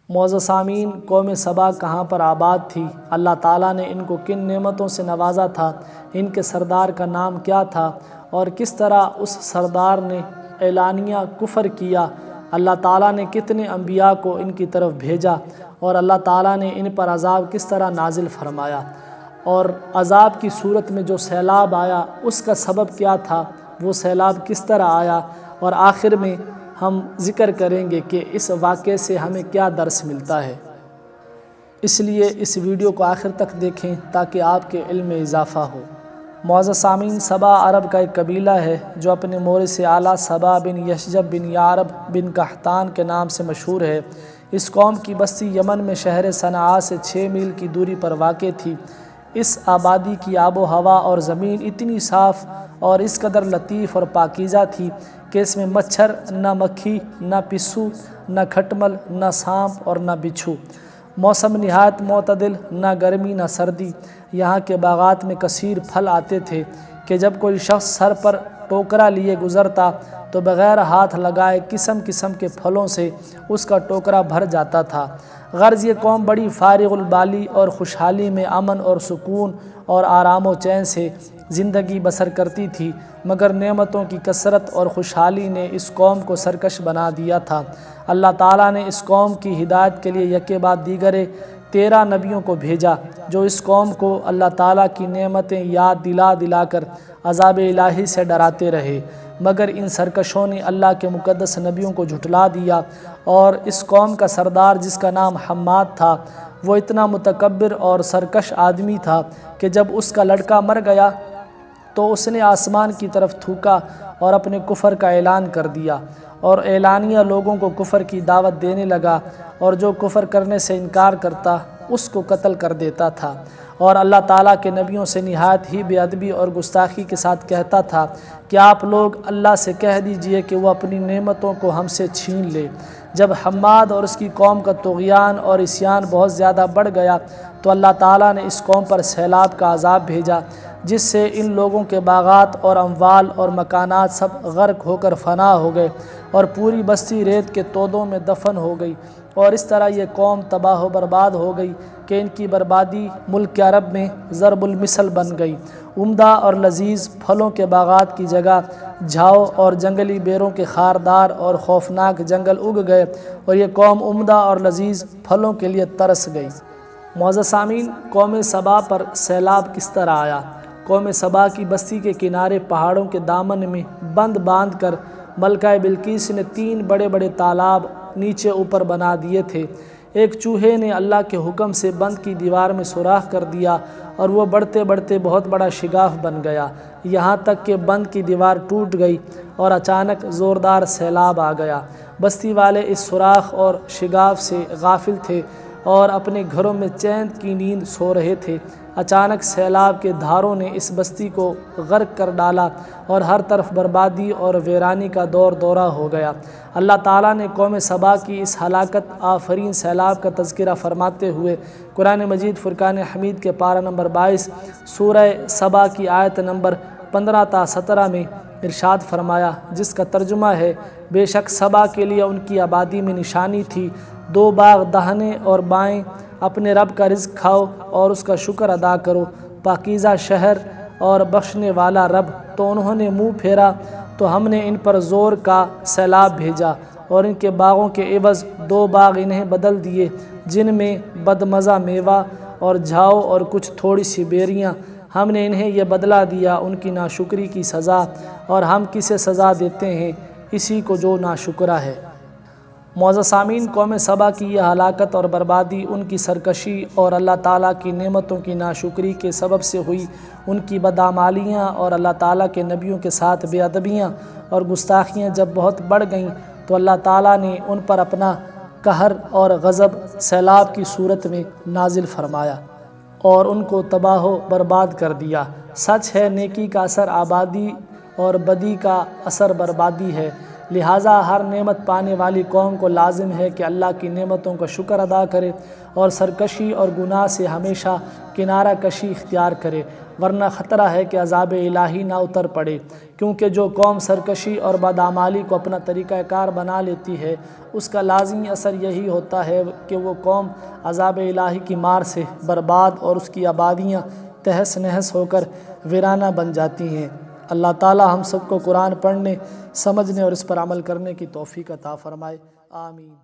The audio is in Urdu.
معزز سامعین، قوم سبا کہاں پر آباد تھی؟ اللہ تعالیٰ نے ان کو کن نعمتوں سے نوازا تھا؟ ان کے سردار کا نام کیا تھا؟ اور کس طرح اس سردار نے اعلانیہ کفر کیا؟ اللہ تعالیٰ نے کتنے انبیاء کو ان کی طرف بھیجا؟ اور اللہ تعالیٰ نے ان پر عذاب کس طرح نازل فرمایا؟ اور عذاب کی صورت میں جو سیلاب آیا اس کا سبب کیا تھا؟ وہ سیلاب کس طرح آیا؟ اور آخر میں ہم ذکر کریں گے کہ اس واقعے سے ہمیں کیا درس ملتا ہے۔ اس لیے اس ویڈیو کو آخر تک دیکھیں تاکہ آپ کے علم میں اضافہ ہو۔ معزز سامعین، سبا عرب کا ایک قبیلہ ہے جو اپنے مورث اعلیٰ سبا بن یشجب بن یعرب بن قحطان کے نام سے مشہور ہے۔ اس قوم کی بستی یمن میں شہر صنعاء سے 6 میل کی دوری پر واقع تھی۔ اس آبادی کی آب و ہوا اور زمین اتنی صاف اور اس قدر لطیف اور پاکیزہ تھی کہ اس میں مچھر نہ مکھی نہ پسو نہ کھٹمل نہ سانپ اور نہ بچھو۔ موسم نہایت معتدل، نہ گرمی نہ سردی۔ یہاں کے باغات میں کثیر پھل آتے تھے کہ جب کوئی شخص سر پر ٹوکرا لیے گزرتا تو بغیر ہاتھ لگائے قسم قسم کے پھلوں سے اس کا ٹوکرا بھر جاتا تھا۔ غرض یہ قوم بڑی فارغ البالی اور خوشحالی میں امن اور سکون اور آرام و چین سے زندگی بسر کرتی تھی، مگر نعمتوں کی کثرت اور خوشحالی نے اس قوم کو سرکش بنا دیا تھا۔ اللہ تعالیٰ نے اس قوم کی ہدایت کے لیے یکے بعد دیگرے 13 نبیوں کو بھیجا جو اس قوم کو اللہ تعالیٰ کی نعمتیں یاد دلا دلا کر عذاب الہی سے ڈراتے رہے، مگر ان سرکشوں نے اللہ کے مقدس نبیوں کو جھٹلا دیا۔ اور اس قوم کا سردار جس کا نام حماد تھا، وہ اتنا متکبر اور سرکش آدمی تھا کہ جب اس کا لڑکا مر گیا تو اس نے آسمان کی طرف تھوکا اور اپنے کفر کا اعلان کر دیا، اور اعلانیہ لوگوں کو کفر کی دعوت دینے لگا، اور جو کفر کرنے سے انکار کرتا اس کو قتل کر دیتا تھا، اور اللہ تعالیٰ کے نبیوں سے نہایت ہی بے ادبی اور گستاخی کے ساتھ کہتا تھا کہ آپ لوگ اللہ سے کہہ دیجئے کہ وہ اپنی نعمتوں کو ہم سے چھین لے۔ جب حماد اور اس کی قوم کا طغیان اور عصیان بہت زیادہ بڑھ گیا تو اللہ تعالیٰ نے اس قوم پر سیلاب کا عذاب بھیجا، جس سے ان لوگوں کے باغات اور اموال اور مکانات سب غرق ہو کر فنا ہو گئے، اور پوری بستی ریت کے تودوں میں دفن ہو گئی، اور اس طرح یہ قوم تباہ و برباد ہو گئی کہ ان کی بربادی ملک عرب میں ضرب المثل بن گئی۔ عمدہ اور لذیذ پھلوں کے باغات کی جگہ جھاؤ اور جنگلی بیروں کے خاردار اور خوفناک جنگل اگ گئے، اور یہ قوم عمدہ اور لذیذ پھلوں کے لیے ترس گئی۔ معزز سامعین، قوم سبا پر سیلاب کس طرح آیا؟ قوم سبا کی بستی کے کنارے پہاڑوں کے دامن میں بند باندھ کر ملکہ بلقیس نے 3 بڑے بڑے تالاب نیچے اوپر بنا دیے تھے۔ ایک چوہے نے اللہ کے حکم سے بند کی دیوار میں سوراخ کر دیا، اور وہ بڑھتے بڑھتے بہت بڑا شگاف بن گیا، یہاں تک کہ بند کی دیوار ٹوٹ گئی اور اچانک زوردار سیلاب آ گیا۔ بستی والے اس سوراخ اور شگاف سے غافل تھے اور اپنے گھروں میں چین کی نیند سو رہے تھے۔ اچانک سیلاب کے دھاروں نے اس بستی کو غرق کر ڈالا اور ہر طرف بربادی اور ویرانی کا دور دورہ ہو گیا۔ اللہ تعالیٰ نے قوم سبا کی اس ہلاکت آفرین سیلاب کا تذکرہ فرماتے ہوئے قرآن مجید فرقان حمید کے پارہ نمبر 22 سورہ سبا کی آیت نمبر 15 تا 17 میں ارشاد فرمایا، جس کا ترجمہ ہے: بے شک سبا کے لیے ان کی آبادی میں نشانی تھی، 2 باغ داہنے اور بائیں، اپنے رب کا رزق کھاؤ اور اس کا شکر ادا کرو، پاکیزہ شہر اور بخشنے والا رب۔ تو انہوں نے منہ پھیرا تو ہم نے ان پر زور کا سیلاب بھیجا، اور ان کے باغوں کے عوض 2 باغ انہیں بدل دیے، جن میں بدمزہ میوہ اور جھاؤ اور کچھ تھوڑی سی بیریاں۔ ہم نے انہیں یہ بدلہ دیا ان کی ناشکری کی سزا، اور ہم کسے سزا دیتے ہیں؟ اسی کو جو ناشکرا ہے۔ معزز سامعین، قوم سبا کی یہ ہلاکت اور بربادی ان کی سرکشی اور اللہ تعالیٰ کی نعمتوں کی ناشکری کے سبب سے ہوئی۔ ان کی بدعمالیاں اور اللہ تعالیٰ کے نبیوں کے ساتھ بے ادبیاں اور گستاخیاں جب بہت بڑھ گئیں تو اللہ تعالیٰ نے ان پر اپنا قہر اور غضب سیلاب کی صورت میں نازل فرمایا اور ان کو تباہ و برباد کر دیا۔ سچ ہے، نیکی کا اثر آبادی اور بدی کا اثر بربادی ہے، لہٰذا ہر نعمت پانے والی قوم کو لازم ہے کہ اللہ کی نعمتوں کا شکر ادا کرے اور سرکشی اور گناہ سے ہمیشہ کنارہ کشی اختیار کرے، ورنہ خطرہ ہے کہ عذاب الہی نہ اتر پڑے، کیونکہ جو قوم سرکشی اور بدعمالی کو اپنا طریقہ کار بنا لیتی ہے اس کا لازمی اثر یہی ہوتا ہے کہ وہ قوم عذاب الہی کی مار سے برباد اور اس کی آبادیاں تہس نہس ہو کر ویرانہ بن جاتی ہیں۔ اللہ تعالی ہم سب کو قرآن پڑھنے، سمجھنے اور اس پر عمل کرنے کی توفیق عطا فرمائے، آمین۔